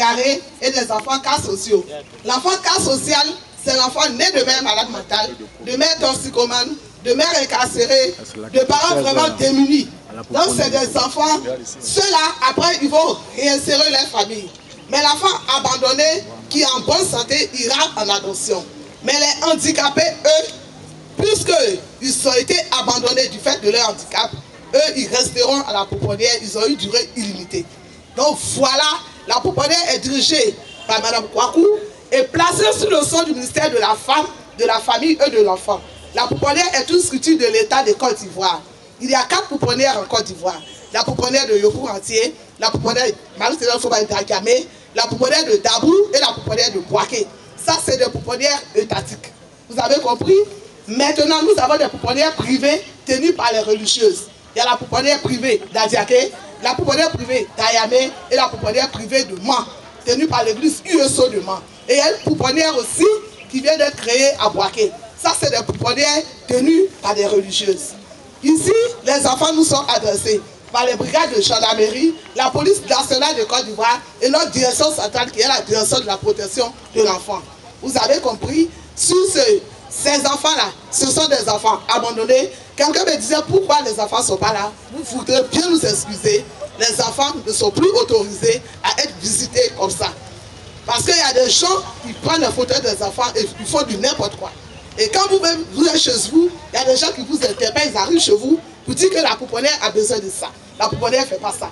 carrés et des enfants cas sociaux. L'enfant cas social, c'est l'enfant né de mère malade mentale, de mère toxicomane, de mère incarcérée, de parents vraiment démunis. Donc c'est des enfants, ceux-là, après ils vont réinsérer leur famille. Mais l'enfant abandonné, qui est en bonne santé, ira en adoption. Mais les handicapés, eux, puisqu'ils ont été abandonnés du fait de leur handicap, eux, ils resteront à la pouponnière, ils ont eu durée illimitée. Donc voilà, la pouponnière est dirigée par Mme Kouakou et placée sous le sceau du ministère de la Femme, de la Famille et de l'Enfant. La pouponnière est une structure de l'État de Côte d'Ivoire. Il y a 4 pouponnières en Côte d'Ivoire. La pouponnière de Yopou-Entier, la pouponnière de Marie-Thérèse Foba-Ndakame, la pouponnière de Dabou et la pouponnière de Boaké. Ça, c'est des pouponnières étatiques. Vous avez compris? Maintenant, nous avons des pouponnières privées tenues par les religieuses. Il y a la pouponnière privée d'Adiaké, la pouponnière privée d'Ayamé et la pouponnière privée de Mans, tenue par l'église USO de Mans. Et il y a une pouponnière aussi qui vient d'être créée à Boaké. Ça, c'est des pouponnières tenues par des religieuses. Ici, les enfants nous sont adressés par les brigades de gendarmerie, la police nationale de Côte d'Ivoire et notre direction centrale qui est la direction de la protection de l'enfant. Vous avez compris, sur ces enfants-là, ce sont des enfants abandonnés. Quelqu'un me disait pourquoi les enfants ne sont pas là. Vous voudrez bien nous excuser. Les enfants ne sont plus autorisés à être visités comme ça. Parce qu'il y a des gens qui prennent les fauteuils des enfants et ils font du n'importe quoi. Et quand vous-même, vous êtes chez vous, il y a des gens qui vous interpellent, ils arrivent chez vous pour dire que la pouponnière a besoin de ça. La pouponnière ne fait pas ça.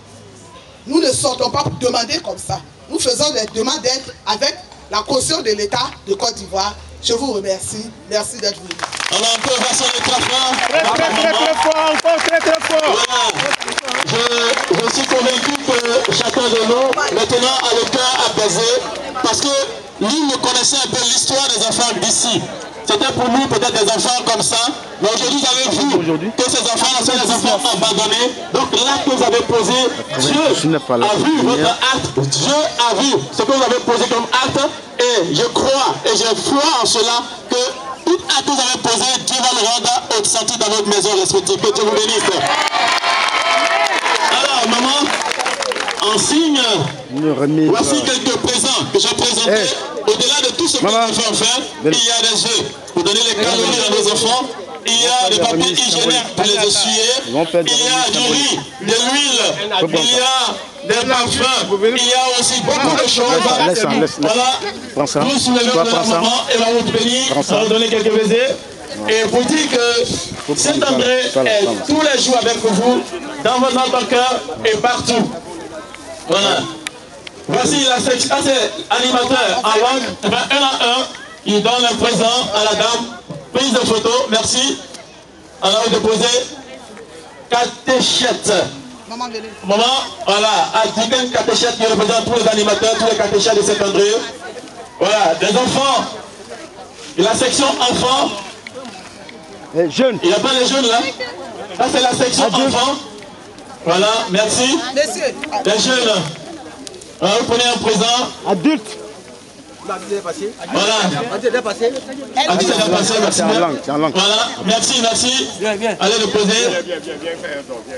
Nous ne sortons pas pour demander comme ça. Nous faisons des demandes d'aide avec la caution de l'État de Côte d'Ivoire. Je vous remercie. Merci d'être venu. Alors on peut rassembler très fort. Très fort, encore très fort. Voilà. Je suis convaincu que chacun de nous, maintenant, a le cœur apaisé, parce que lui, nous connaissait un peu l'histoire des enfants d'ici. C'était pour nous peut-être des enfants comme ça, mais aujourd'hui vous avez vu que ces enfants sont des enfants abandonnés. Donc l'acte que vous avez posé, Dieu a vu votre acte, Dieu a vu ce que vous avez posé comme acte, et je crois et je foi en cela que tout acte que vous avez posé, Dieu va le rendre au sortir dans votre maison respective. Que Dieu vous bénisse. Alors maman, en signe, voici quelques présents que j'ai présentés. Au-delà de tout ce que les enfants font, il y a des œufs pour donner les calories à nos enfants. Il y a des papiers hygiéniques pour les essuyer. Il y a du riz, de l'huile, il y a des parfums. Il y a aussi beaucoup de choses. Voilà. Vous soulevez de la maman et va vous bénir, va vous donner quelques baisers. Et vous dire que Saint-André est tous les jours avec vous, dans votre cœur et partout. Voilà. Voici la section, c'est animateur en langue, un à un, il donne un présent à la dame. Prise de photo, merci. Alors, vous déposez catéchète. Maman, voilà, Adjudant catéchète qui représente tous les animateurs, tous les catéchètes de Saint-André. Voilà, des enfants. Et la section enfants. Jeunes. Il n'y a pas les jeunes là. Là, c'est la section enfants. Voilà, merci. Les jeunes. Alors, vous prenez un présent. Adulte. Voilà. Adulte est passé, merci. Voilà, merci. Allez le poser.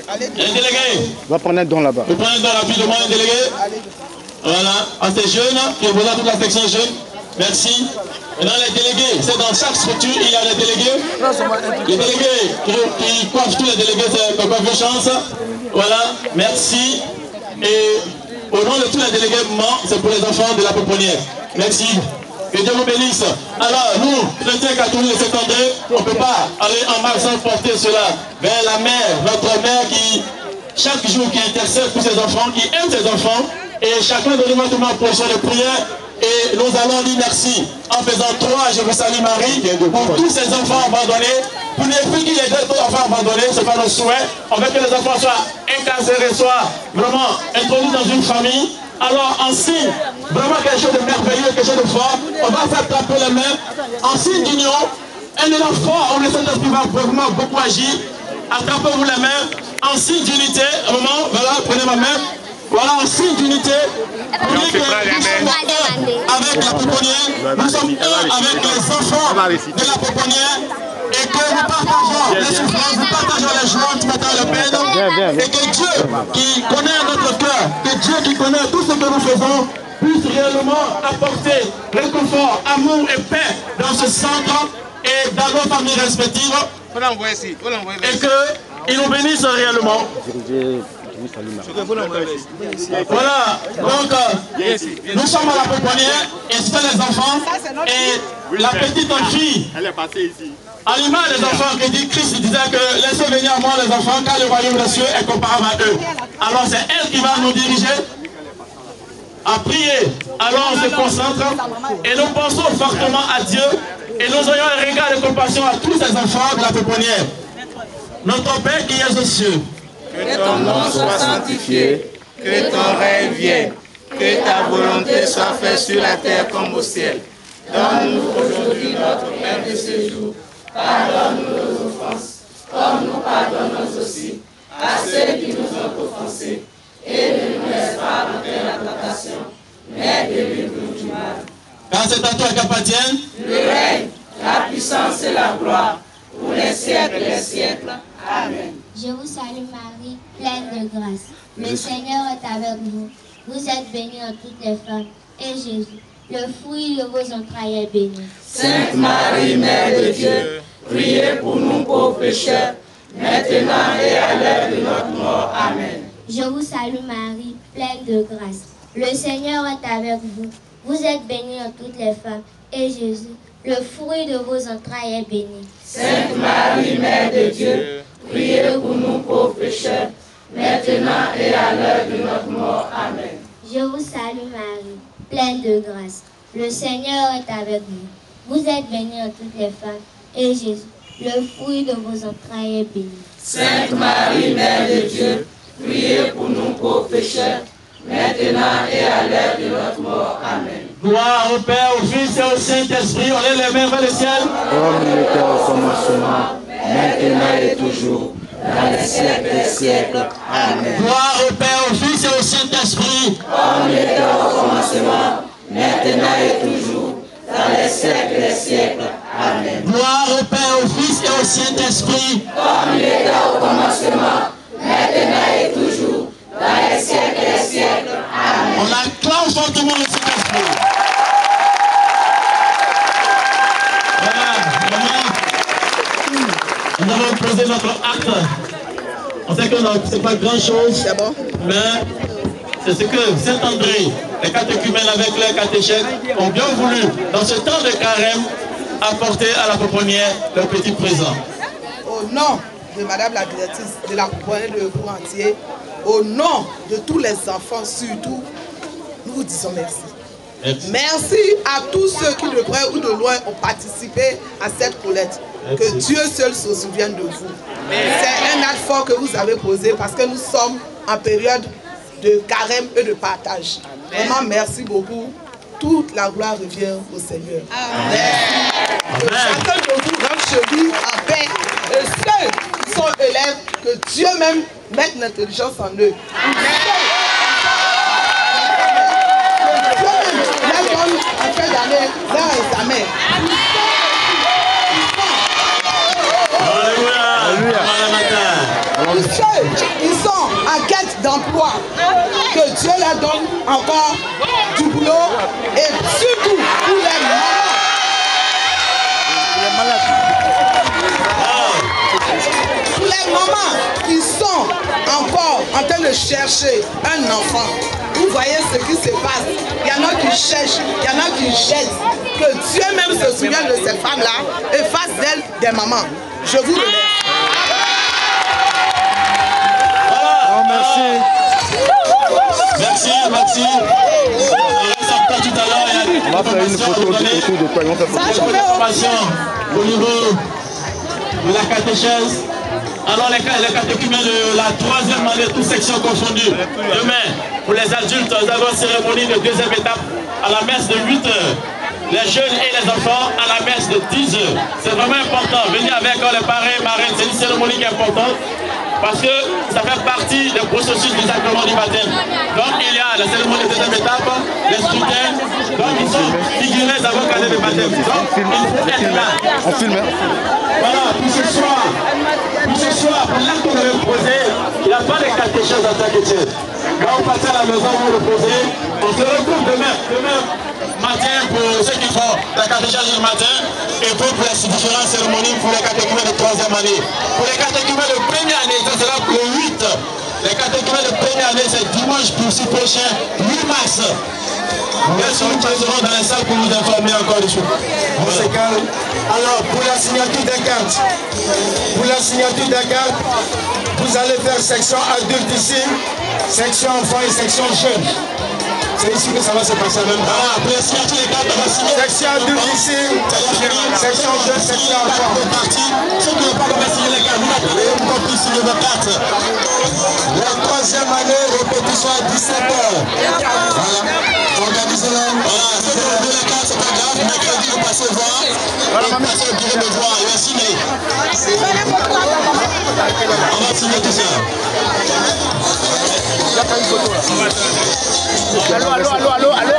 Un délégué. On va prendre un don là-bas. Vous prenez un don rapidement, un délégué. Voilà, à ces jeunes qui représentent toute la section jeune. Merci. Maintenant les délégués, c'est dans chaque structure, il y a les délégués. Les délégués qui coiffent tous les délégués, c'est Papa Chance. Voilà, merci. Et au nom de tous les délégués, c'est pour les enfants de la pouponnière. Merci. Que Dieu vous bénisse. Alors, nous, chrétiens catholiques de Saint-André, on ne peut pas aller en marche sans porter cela vers la mère, notre mère qui, chaque jour, qui intercède pour ses enfants, qui aime ses enfants. Et chacun de nous va tomber en position de prière. Et nous allons dire merci en faisant 3, je vous salue Marie, pour tous ces enfants abandonnés. Pour ne plus qu'il y ait d'autres enfants abandonnés, ce n'est pas nos souhaits. On veut que les enfants soient incarcérés, soient vraiment introduits dans une famille. Alors en signe, vraiment quelque chose de merveilleux, quelque chose de fort, on va s'attraper les mains. En signe d'union, un élan fort, on essaie de vraiment beaucoup agir. Attrapez-vous les mains, en signe d'unité. Un moment, voilà, prenez ma main. Voilà, en signe d'unité, nous sommes un avec la pouponnière, nous sommes un avec les enfants de la pouponnière, et que nous partageons les souffrances, nous partageons les joies, nous partageons les peines, et que Dieu qui connaît notre cœur, que Dieu qui connaît tout ce que nous faisons, puisse réellement apporter réconfort, amour et paix dans ce centre et dans nos familles respectives. Et qu'il nous bénisse réellement. Voilà, donc nous sommes à la pouponnière et c'est les enfants et la petite fille. Elle est passée ici. À l'image des enfants, que dit Christ disait que laissez venir à moi les enfants car le royaume des cieux est comparable à eux. Alors c'est elle qui va nous diriger à prier. Alors on se concentre et nous pensons fortement à Dieu et nous ayons un regard de compassion à tous ces enfants de la pouponnière. Notre Père qui est aux cieux, que ton nom soit sanctifié, que ton règne vienne, que ta volonté soit faite sur la terre comme au ciel. Donne-nous aujourd'hui notre pain de ce jour. Pardonne-nous nos offenses, comme nous pardonnons aussi à ceux qui nous ont offensés. Et ne nous laisse pas entrer dans la tentation, mais délivre-nous du mal. Car c'est à toi qu'appartiennent le règne, la puissance et la gloire, pour les siècles et les siècles. Amen. Je vous salue Marie, pleine de grâce. Le Seigneur est avec vous. Vous êtes bénie en toutes les femmes. Et Jésus, le fruit de vos entrailles est béni. Sainte Marie, Mère de Dieu, priez pour nous pauvres pécheurs, maintenant et à l'heure de notre mort. Amen. Je vous salue Marie, pleine de grâce. Le Seigneur est avec vous. Vous êtes bénie en toutes les femmes. Et Jésus, le fruit de vos entrailles est béni. Sainte Marie, Mère de Dieu, priez pour nous pauvres pécheurs, maintenant et à l'heure de notre mort. Amen. Je vous salue Marie, pleine de grâce. Le Seigneur est avec vous. Vous êtes bénie en toutes les femmes. Et Jésus, le fruit de vos entrailles est béni. Sainte Marie, Mère de Dieu, priez pour nous pauvres pécheurs, maintenant et à l'heure de notre mort. Amen. Gloire au Père, au Fils et au Saint-Esprit. On lève les mains vers le ciel. Comme il était au commencement, maintenant et toujours, dans les siècles des siècles. Amen. Gloire au Père, au Fils et au Saint-Esprit. Comme il était au commencement, maintenant et toujours, dans les siècles des siècles. Amen. Gloire au Père, au Fils et au Saint-Esprit. Comme il était au commencement, maintenant et toujours, dans les siècles des siècles. Amen. On acclame fortement le Saint-Esprit. Voilà, nous allons poser notre acte. On sait que ce n'est pas grand-chose, mais c'est ce que Saint-André, les catéchumènes avec leurs catéchètes, ont bien voulu, dans ce temps de carême, apporter à la pouponnière leur petit présent. Au nom de Madame la directrice de la pouponnière de Bourg-Entier, au nom de tous les enfants surtout, nous vous disons merci. Merci. Merci à tous ceux qui de près ou de loin ont participé à cette collecte. Que Dieu seul se souvienne de vous. C'est un acte fort que vous avez posé parce que nous sommes en période de carême et de partage. Vraiment, merci beaucoup. Toute la gloire revient au Seigneur. Amen. Que chacun de vous rentre chez lui en paix. Et ceux qui sont élèves, que Dieu même mette l'intelligence en eux. En fin d'année, leur examen. Ils sont en quête d'emploi. Que Dieu leur donne encore du boulot et surtout pour les mamans. Pour les mamans qui sont encore en train de chercher un enfant. Vous voyez ce qui se passe. Il y en a qui cherchent, il y en a qui jettent. Que Dieu même se souvienne de cette femme-là et fasse d'elle des mamans. Je vous remercie. Voilà. Merci. Merci, merci. Tout à l'heure, on va faire une photo de toi. On va faire une information au niveau de la catéchèse. Alors les catéchumènes de la 3e année, toutes sections confondues. Demain, pour les adultes, nous avons une cérémonie de 2e étape à la messe de 8 h. Les jeunes et les enfants à la messe de 10 h. C'est vraiment important. Venez avec les parrains, marraines. C'est une cérémonie qui est importante parce que ça fait partie du processus du sacrement du baptême. Donc il y a la cérémonie de 2e étape, les scrutins. Donc ils sont figurés avant l'année de baptême. Donc il faut être là. On filme. Voilà, pour ce soir. soir, pour l'acte qu'on avait posé, il n'y a pas de catéchèse à Saint-Étienne. Quand on passe à la maison, on le poser. On se retrouve demain matin pour ceux qui font la catéchèse le matin et pour les différentes cérémonies pour les catéchumènes de 3e année. Pour les catéchumènes de première année, ça sera pour le 8. Les catéchumènes de première année, c'est dimanche prochain, 8 mars. Bien sûr, nous passerons dans la salle pour vous informer encore dessus. Alors, pour la signature des cartes, vous allez faire section adulte ici, section enfants et section jeunes. C'est ici que ça va se passer même temps. Voilà, pour la signature des cartes, on va signer. Section adulte ici, section jeunes, section enfants. Ceux qui n'ont pas commencé à signer les cartes, vous n'avez pas pu signer vos cartes. La 3e année, répétition à 17h. Voilà. Organisez-la. Voilà, ceux qui ont les cartes, c'est pas grave. Mercredi, vous passez voir. Vous passez au bureau de voir. Il va signer. On va signer tout ça. Allô, allô, allô, allô, allô.